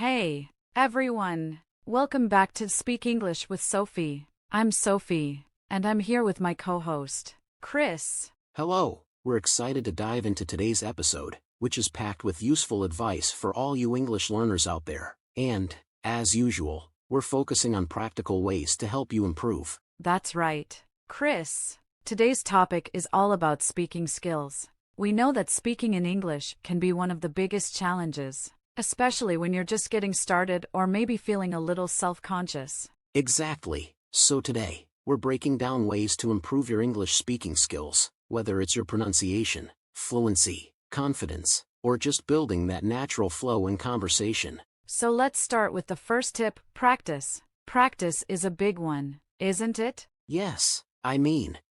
Hey, everyone. Welcome back to Speak English with Sophie. I'm Sophie, and I'm here with my co-host, Chris. Hello, we're excited to dive into today's episode, which is packed with useful advice for all you English learners out there. And, as usual, we're focusing on practical ways to help you improve. That's right. Chris, today's topic is all about speaking skills. We know that speaking in English can be one of the biggest challenges, especially when you're just getting started or maybe feeling a little self-conscious. Exactly. So today, we're breaking down ways to improve your English speaking skills, whether it's your pronunciation, fluency, confidence, or just building that natural flow in conversation. So let's start with the first tip, practice. Practice is a big one, isn't it? Yes,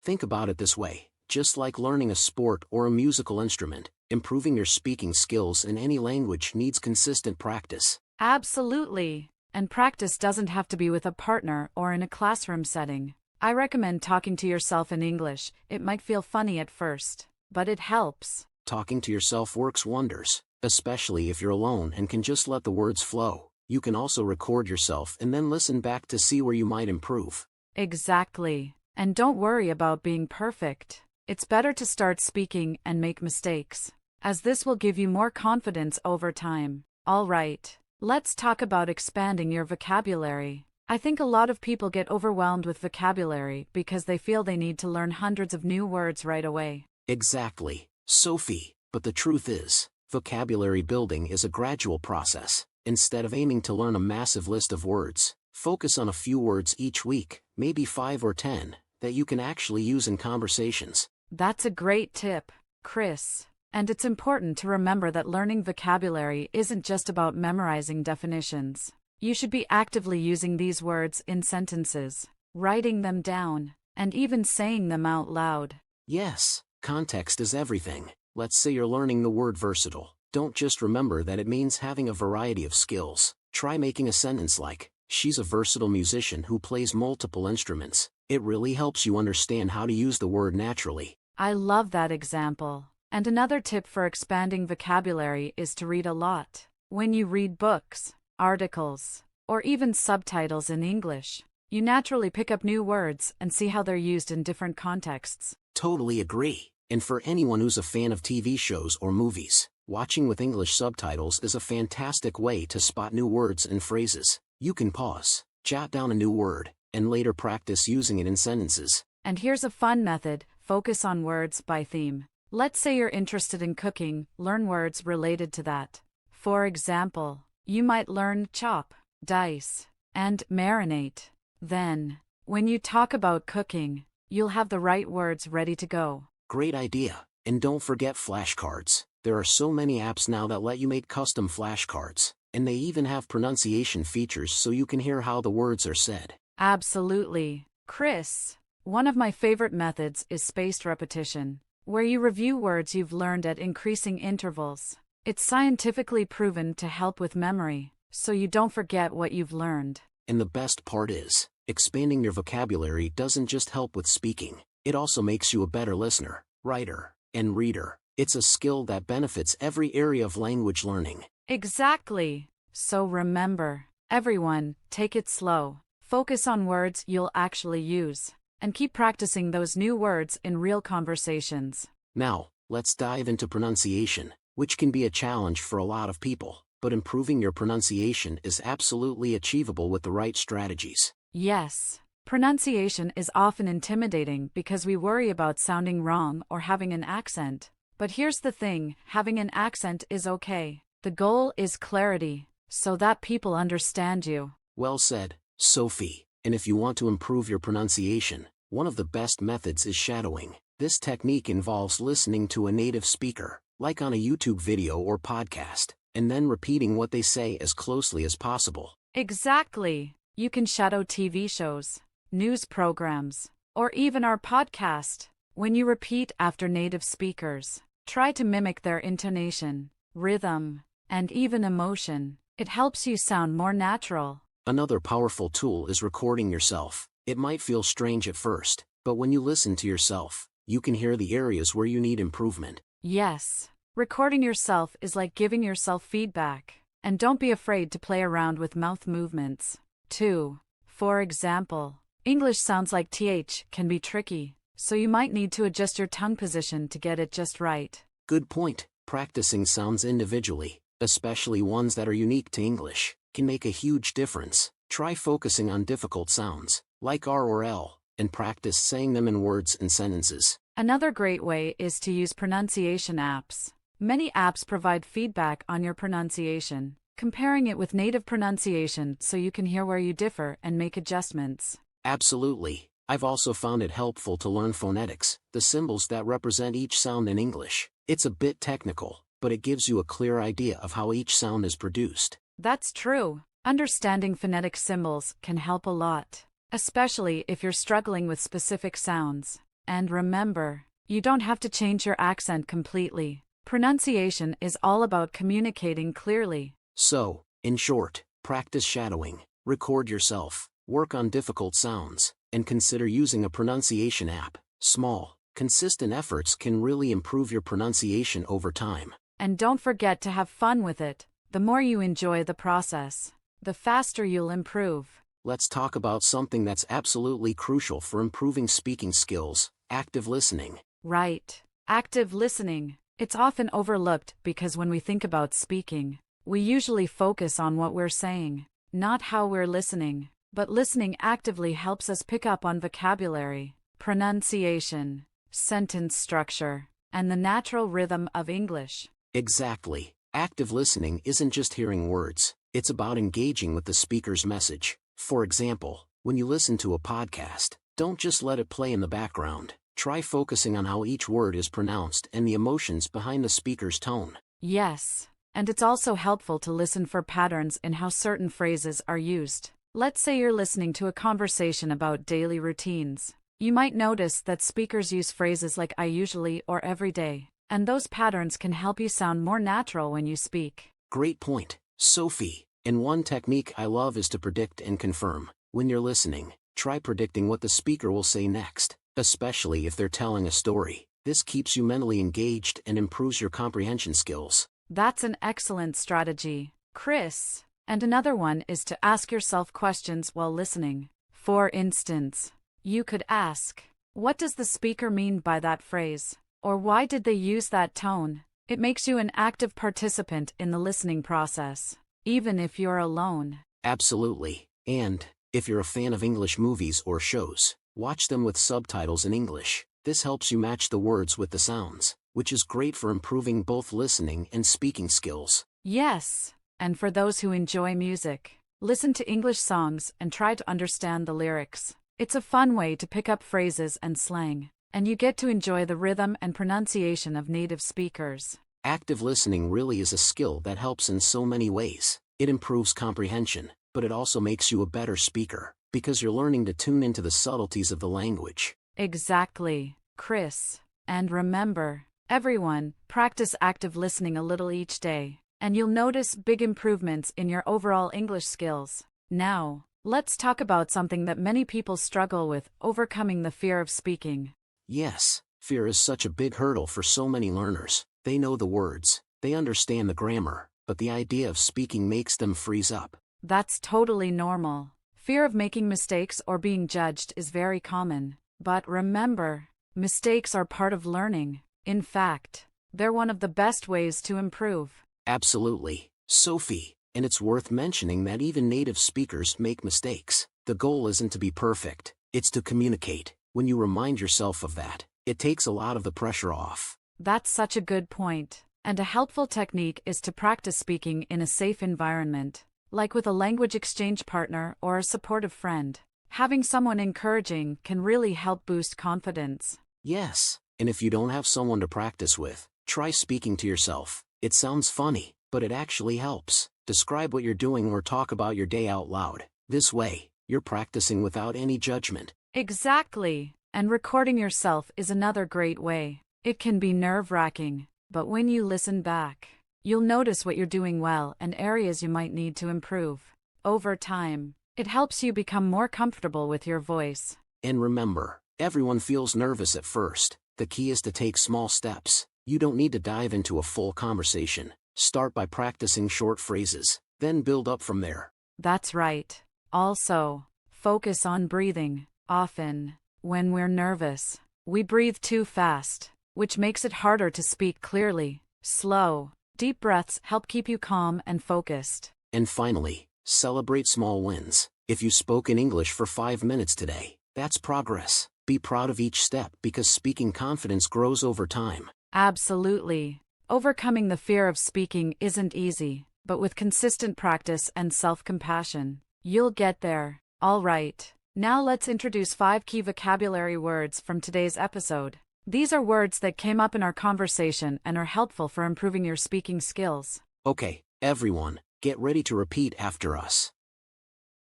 think about it this way. Just like learning a sport or a musical instrument, improving your speaking skills in any language needs consistent practice. Absolutely. And practice doesn't have to be with a partner or in a classroom setting. I recommend talking to yourself in English. It might feel funny at first, but it helps. Talking to yourself works wonders, especially if you're alone and can just let the words flow. You can also record yourself and then listen back to see where you might improve. Exactly. And don't worry about being perfect. It's better to start speaking and make mistakes, as this will give you more confidence over time. All right, let's talk about expanding your vocabulary. I think a lot of people get overwhelmed with vocabulary because they feel they need to learn hundreds of new words right away. Exactly, Sophie, but the truth is, vocabulary building is a gradual process. Instead of aiming to learn a massive list of words, focus on a few words each week, maybe 5 or 10, that you can actually use in conversations. That's a great tip, Chris. And it's important to remember that learning vocabulary isn't just about memorizing definitions. You should be actively using these words in sentences, writing them down, and even saying them out loud. Yes, context is everything. Let's say you're learning the word versatile. Don't just remember that it means having a variety of skills. Try making a sentence like, "She's a versatile musician who plays multiple instruments." It really helps you understand how to use the word naturally. I love that example. And another tip for expanding vocabulary is to read a lot. When you read books, articles, or even subtitles in English, you naturally pick up new words and see how they're used in different contexts. Totally agree. And for anyone who's a fan of TV shows or movies, watching with English subtitles is a fantastic way to spot new words and phrases. You can pause, jot down a new word, and later practice using it in sentences. And here's a fun method, focus on words by theme. Let's say you're interested in cooking, learn words related to that. For example, you might learn chop, dice, and marinate. Then, when you talk about cooking, you'll have the right words ready to go. Great idea. And don't forget flashcards. There are so many apps now that let you make custom flashcards, and they even have pronunciation features so you can hear how the words are said. Absolutely. Chris, one of my favorite methods is spaced repetition, where you review words you've learned at increasing intervals. It's scientifically proven to help with memory, so you don't forget what you've learned. And the best part is, expanding your vocabulary doesn't just help with speaking, it also makes you a better listener, writer, and reader. It's a skill that benefits every area of language learning. Exactly. So remember, everyone, take it slow. Focus on words you'll actually use, and keep practicing those new words in real conversations. Now, let's dive into pronunciation, which can be a challenge for a lot of people, but improving your pronunciation is absolutely achievable with the right strategies. Yes, pronunciation is often intimidating because we worry about sounding wrong or having an accent. But here's the thing, having an accent is okay. The goal is clarity, so that people understand you. Well said, Sophie. And if you want to improve your pronunciation, one of the best methods is shadowing. This technique involves listening to a native speaker, like on a YouTube video or podcast, and then repeating what they say as closely as possible. Exactly. You can shadow TV shows, news programs, or even our podcast. When you repeat after native speakers, try to mimic their intonation, rhythm, and even emotion. It helps you sound more natural. Another powerful tool is recording yourself. It might feel strange at first, but when you listen to yourself, you can hear the areas where you need improvement. Yes, recording yourself is like giving yourself feedback. and don't be afraid to play around with mouth movements. 2. For example, English sounds like th can be tricky, so you might need to adjust your tongue position to get it just right. Good point. Practicing sounds individually, especially ones that are unique to English, can make a huge difference. Try focusing on difficult sounds, like R or L, and practice saying them in words and sentences. Another great way is to use pronunciation apps. Many apps provide feedback on your pronunciation, comparing it with native pronunciation so you can hear where you differ and make adjustments. Absolutely. I've also found it helpful to learn phonetics, the symbols that represent each sound in English. It's a bit technical, but it gives you a clear idea of how each sound is produced. That's true. Understanding phonetic symbols can help a lot, especially if you're struggling with specific sounds. And remember, you don't have to change your accent completely. Pronunciation is all about communicating clearly. So, in short, practice shadowing, record yourself, work on difficult sounds, and consider using a pronunciation app. Small, consistent efforts can really improve your pronunciation over time. And don't forget to have fun with it. The more you enjoy the process, the faster you'll improve. Let's talk about something that's absolutely crucial for improving speaking skills: active listening. Right. Active listening. It's often overlooked because when we think about speaking, we usually focus on what we're saying, not how we're listening. But listening actively helps us pick up on vocabulary, pronunciation, sentence structure, and the natural rhythm of English. Exactly. Active listening isn't just hearing words, it's about engaging with the speaker's message. For example, when you listen to a podcast, don't just let it play in the background. Try focusing on how each word is pronounced and the emotions behind the speaker's tone. Yes, and it's also helpful to listen for patterns in how certain phrases are used. Let's say you're listening to a conversation about daily routines. You might notice that speakers use phrases like I usually or every day, and those patterns can help you sound more natural when you speak. Great point, Sophie. And one technique I love is to predict and confirm. When you're listening, try predicting what the speaker will say next, especially if they're telling a story. This keeps you mentally engaged and improves your comprehension skills. That's an excellent strategy, Chris. And another one is to ask yourself questions while listening. For instance, you could ask, what does the speaker mean by that phrase? Or why did they use that tone? It makes you an active participant in the listening process, even if you're alone. Absolutely. And, if you're a fan of English movies or shows, watch them with subtitles in English. This helps you match the words with the sounds, which is great for improving both listening and speaking skills. Yes, and for those who enjoy music, listen to English songs and try to understand the lyrics. It's a fun way to pick up phrases and slang, and you get to enjoy the rhythm and pronunciation of native speakers. Active listening really is a skill that helps in so many ways. It improves comprehension, but it also makes you a better speaker, because you're learning to tune into the subtleties of the language. Exactly, Chris. And remember, everyone, practice active listening a little each day, and you'll notice big improvements in your overall English skills. Now, let's talk about something that many people struggle with: overcoming the fear of speaking. Yes, fear is such a big hurdle for so many learners. They know the words, they understand the grammar, but the idea of speaking makes them freeze up. That's totally normal. Fear of making mistakes or being judged is very common. But remember, mistakes are part of learning. In fact, they're one of the best ways to improve. Absolutely, Sophie. And it's worth mentioning that even native speakers make mistakes. The goal isn't to be perfect, it's to communicate. When you remind yourself of that, it takes a lot of the pressure off. That's such a good point. And a helpful technique is to practice speaking in a safe environment, like with a language exchange partner or a supportive friend. Having someone encouraging can really help boost confidence. Yes, and if you don't have someone to practice with, try speaking to yourself. It sounds funny, but it actually helps. Describe what you're doing or talk about your day out loud. This way, you're practicing without any judgment. Exactly. And recording yourself is another great way. It can be nerve-wracking, but when you listen back, you'll notice what you're doing well and areas you might need to improve. Over time, it helps you become more comfortable with your voice. And remember, everyone feels nervous at first. The key is to take small steps. You don't need to dive into a full conversation. Start by practicing short phrases, then build up from there. That's right. Also, focus on breathing. Often, when we're nervous, we breathe too fast, which makes it harder to speak clearly. Slow, deep breaths help keep you calm and focused. And finally, celebrate small wins. If you spoke in English for 5 minutes today, that's progress. Be proud of each step because speaking confidence grows over time. Absolutely. Overcoming the fear of speaking isn't easy, but with consistent practice and self-compassion, you'll get there. All right. Now let's introduce 5 key vocabulary words from today's episode. These are words that came up in our conversation and are helpful for improving your speaking skills. Okay, everyone, get ready to repeat after us.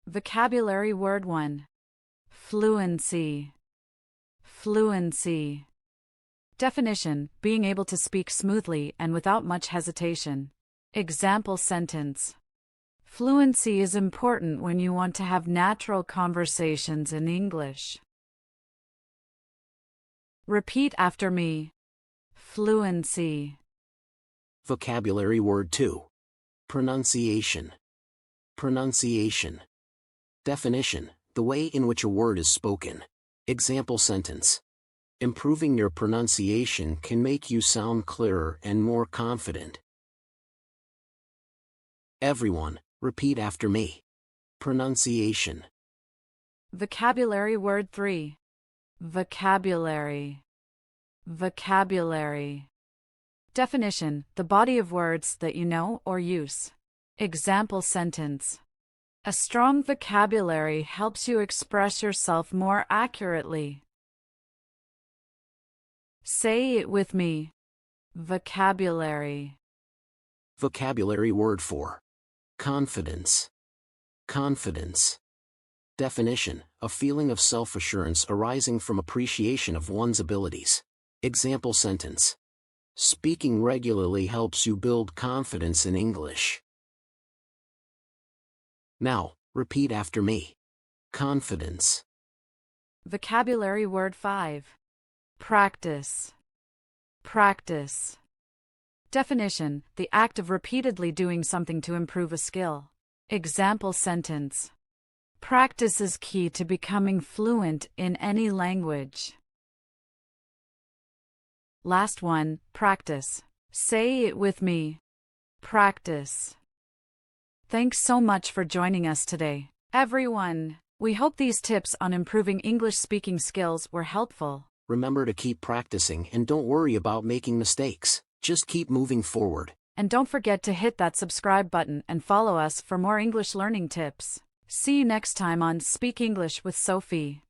Vocabulary word 1. Fluency. Fluency. Definition: being able to speak smoothly and without much hesitation. Example sentence: fluency is important when you want to have natural conversations in English. Repeat after me. Fluency. Vocabulary word 2. Pronunciation. Pronunciation. Definition: the way in which a word is spoken. Example sentence: improving your pronunciation can make you sound clearer and more confident. Everyone, repeat after me. Pronunciation. Vocabulary word 3. Vocabulary. Vocabulary. Definition: the body of words that you know or use. Example sentence: a strong vocabulary helps you express yourself more accurately. Say it with me. Vocabulary. Vocabulary word 4. Confidence. Confidence. Definition: a feeling of self-assurance arising from appreciation of one's abilities. Example sentence: speaking regularly helps you build confidence in English. Now, repeat after me. Confidence. Vocabulary word 5. Practice. Practice. Definition: the act of repeatedly doing something to improve a skill. Example sentence: practice is key to becoming fluent in any language. Last one, practice. Say it with me. Practice. Thanks so much for joining us today, everyone. We hope these tips on improving English speaking skills were helpful. Remember to keep practicing and don't worry about making mistakes. Just keep moving forward. And don't forget to hit that subscribe button and follow us for more English learning tips. See you next time on Speak English with Sophie.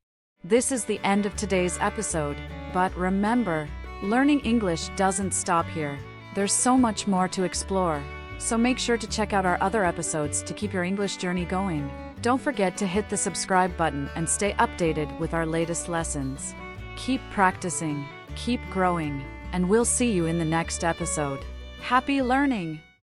This is the end of today's episode, but remember, learning English doesn't stop here. There's so much more to explore, so make sure to check out our other episodes to keep your English journey going. Don't forget to hit the subscribe button and stay updated with our latest lessons. Keep practicing, keep growing, and we'll see you in the next episode. Happy learning!